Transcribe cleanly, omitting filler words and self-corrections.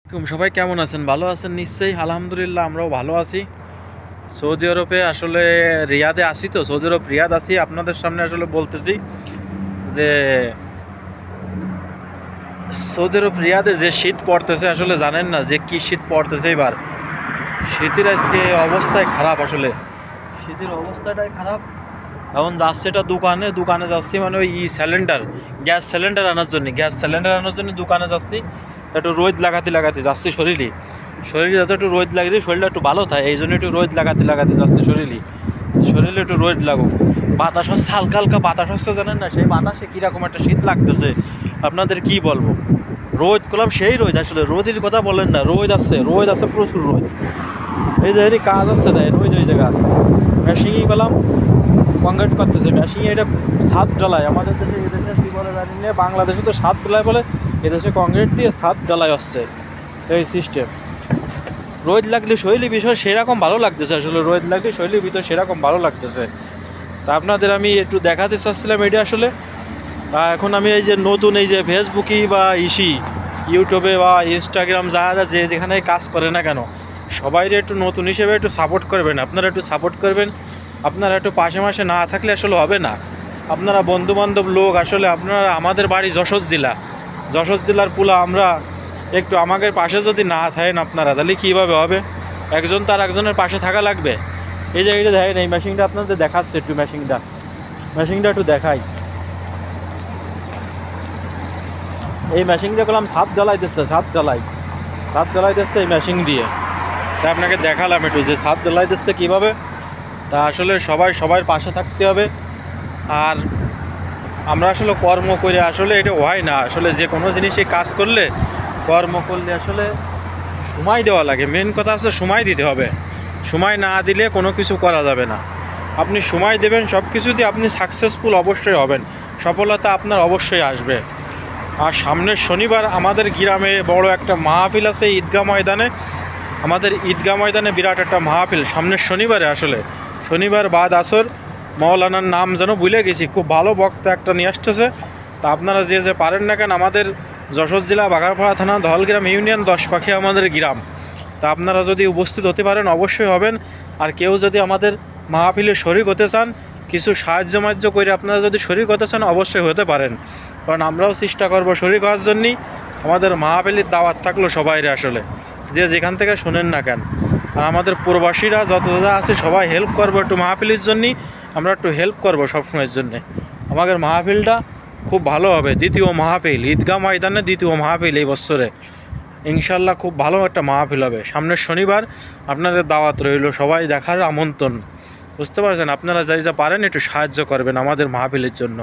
সবাই কেমন আছেন? ভালো আছেন নিশ্চয়ই। আলহামদুলিল্লাহ আমরাও ভালো আছি। সৌদি আরবে আসলে রিয়াদে আসি, তো সৌদি আরব রিয়াদ আসি। আপনাদের সামনে আসলে বলতেছি যে সৌদি আরব রিয়াদে যে শীত পড়তেছে, আসলে জানেন না যে কি শীত পড়তেছে এবার। শীতের আজকে অবস্থায় খারাপ, আসলে শীতের অবস্থাটাই খারাপ। এখন যাচ্ছে এটা দোকানে যাচ্ছি, মানে ওই গ্যাস সিলিন্ডার আনার জন্য দোকানে যাচ্ছি। একটু রোদ লাগাতে যাচ্ছি শরীরে যাতে একটু রোদ লাগলে শরীরটা একটু ভালো থাকে, এই জন্য একটু রোদ লাগাতে যাচ্ছি শরীরে একটু রোদ লাগুক। বাতাস হচ্ছে, হালকা হালকা বাতাস হচ্ছে, জানেন না সেই বাতাসে কীরকম একটা শীত লাগতেছে আপনাদের কি বলবো। রোদ করলাম সেই রোদ, আসলে রোদের কথা বলেন না, রোদ আছে প্রচুর রোদ। এই যে কাজ হচ্ছে দেয় ওই জায়গা মেশিনই করলাম, কংক্রিট করতেছে মেশিনে। এটা ছাদ ঢালাই আমাদের দেশে, এদেশে কী বলে জানি না, বাংলাদেশে তো ছাদ ঢালাই বলে, এদেশে কংক্রিট দিয়ে ছাদ ঢালাই হচ্ছে এই সিস্টেম। রোদ লাগলে শৈলীর বিষয় সেরকম ভালো লাগতেছে, আসলে রোদ লাগলে শৈলীর ভিতর সেরকম ভালো লাগতেছে। তা আপনাদের আমি একটু দেখাতে চাচ্ছিলাম এটা আসলে। এখন আমি এই যে নতুন এই যে ফেসবুকে বা ইউটিউবে বা ইনস্টাগ্রাম যারা যেখানে কাজ করে না কেন, সবাই একটু নতুন হিসেবে একটু সাপোর্ট করবেন, আপনারা একটু সাপোর্ট করবেন। আপনারা একটু পাশে না থাকলে আসলে হবে না। আপনারা বন্ধুবান্ধব লোক, আসলে আপনারা, আমাদের বাড়ি যশোর জেলার পুলা, আমরা একটু আমাদের পাশে যদি না থাকেন আপনারা, তাহলে কীভাবে হবে? একজন তার একজনের পাশে থাকা লাগবে। এই যে এটা দেখেন, এই মেশিনটা আপনাদের দেখাচ্ছে, একটু মেশিনটা একটু দেখাই। এই মেশিনটা করলাম ছাদ ঢালাই দিচ্ছে এই মেশিন দিয়ে। তা আপনাকে দেখালাম একটু যে ছাদ ঢালাই দিচ্ছে কীভাবে। তা আসলে সবার পাশে থাকতে হবে। আর আমরা আসলে কর্ম করে আসলে এটা হয় না, আসলে যে কোনো জিনিসে কাজ করলে, কর্ম করলে আসলে সময় দেওয়া লাগে। মেন কথা আছে সময় দিতে হবে, সময় না দিলে কোনো কিছু করা যাবে না। আপনি সময় দেবেন, সব কিছু দিয়ে আপনি সাকসেসফুল অবশ্যই হবেন, সফলতা আপনার অবশ্যই আসবে। আর সামনের শনিবার আমাদের গ্রামে বড় একটা মাহফিল আছে আমাদের ঈদগাহ ময়দানে বিরাট একটা মাহফিল সামনের শনিবারে। আসলে শনিবার বাদ আসর, মৌলানার নাম যেন ভুলে গেছি, খুব ভালো বক্তা একটা নিয়ে আসতেছে। তা আপনারা যে পারেন না কেন, আমাদের যশোর জেলা বাঘারপাড়া থানা দহলগ্রাম ইউনিয়ন 10 পাখি আমাদের গ্রাম। তা আপনারা যদি উপস্থিত হতে পারেন অবশ্যই হবেন। আর কেউ যদি আমাদের মাহফিলে শরিক হতে চান, কিছু সাহায্য করে আপনারা যদি শরিক হতে চান অবশ্যই হতে পারেন, কারণ আমরাও চেষ্টা করব শরিক হওয়ার জন্যই। আমাদের মাহফিলের দাওয়াত থাকলো সবাইরে, আসলে যে যেখান থেকে শোনেন না কেন। আর আমাদের প্রবাসীরা যত আছে সবাই হেল্প করবো একটু মাহফিলের জন্যই, আমরা একটু হেল্প করবো সবসময়ের জন্যে। আমাদের মাহফিলটা খুব ভালো হবে, দ্বিতীয় মাহফিল ঈদগাহ ময়দানে, দ্বিতীয় মাহফিল এই বছরে ইনশাল্লাহ খুব ভালো একটা মাহফিল হবে সামনের শনিবার। আপনাদের দাওয়াত রইল, সবাই দেখার আমন্ত্রণ। বুঝতে পারছেন? আপনারা যা পারেন একটু সাহায্য করবেন আমাদের মাহফিলের জন্য।